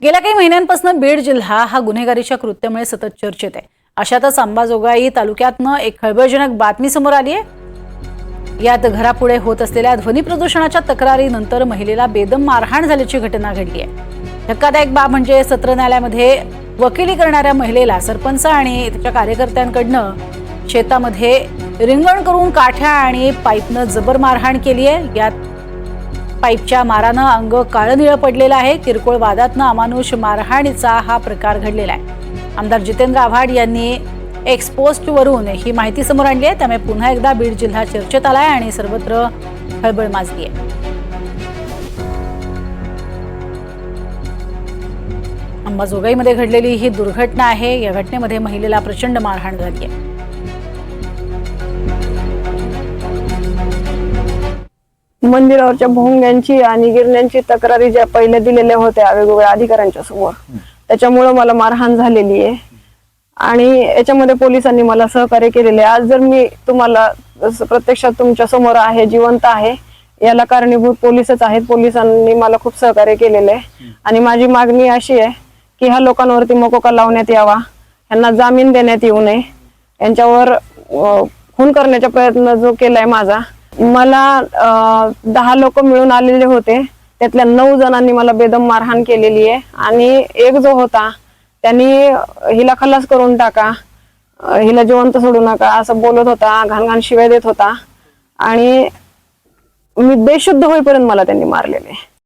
गेल्या काही महिन्यांपासून बीड जिल्हा हा गुन्हेगारीच्या कृत्यामुळे सतत चर्चेत आहे। अशातच अंबाजोगाई तालुक्यातनं एक खळबळजनक बातमी समोर आली आहे। यात घरापुढे होत असलेल्या ध्वनी प्रदूषणाच्या तक्रारीनंतर महिलेला बेदम मारहाण झाल्याची घटना घडली आहे। धक्कादायक बाब म्हणजे सत्र न्यायालयामध्ये वकिली करणाऱ्या महिलेला सरपंच आणि त्याच्या कार्यकर्त्यांकडनं शेतामध्ये रिंगण करून काठ्या आणि पाईपनं जबर मारहाण केली आहे। यात पाईपच्या मारानं अंग काळनिळं पडलेलं आहे। किरकोळ वादातनं अमानुष मारहाणीचा हा प्रकार घडलेला आहे। आमदार जितेंद्र आव्हाड यांनी एक्स पोस्टवरून ही माहिती समोर आणली आहे। त्यामुळे पुन्हा एकदा बीड जिल्हा चर्चेत आलाय आणि सर्वत्र खळबळ माजली आहे। अंबाजोगाईमध्ये घडलेली ही दुर्घटना आहे। या घटनेमध्ये महिलेला प्रचंड मारहाण झाली आहे। मंदिरावरच्या भोंग्यांची आणि गिरण्यांची तक्रारी ज्या पहिले दिलेल्या होत्या वेगवेगळ्या अधिकाऱ्यांच्या समोर, त्याच्यामुळे मला मारहाण झालेली आहे आणि याच्यामध्ये पोलिसांनी मला सहकार्य केलेले आहे। आज जर मी तुम्हाला प्रत्यक्षात तुमच्या समोर आहे, जिवंत आहे, याला कारणीभूत पोलीसच आहेत। पोलिसांनी मला खूप सहकार्य केलेले आहे आणि माझी मागणी अशी आहे की ह्या लोकांवरती मकोका लावण्यात यावा, यांना जामीन देण्यात येऊ नये, यांच्यावर खून करण्याचा प्रयत्न जो केलाय माझा, मला 10 लोक मिळून आलेले होते, त्यातल्या 9 जणांनी मला बेदम मारहाण केलेली आहे आणि एक जो होता त्यांनी हिला खलास करून टाका, हिला जिवंत सोडू नका असं बोलत होता, घाण शिव्या देत होता आणि मी बेशुद्ध होईपर्यंत मला त्यांनी मारलेले।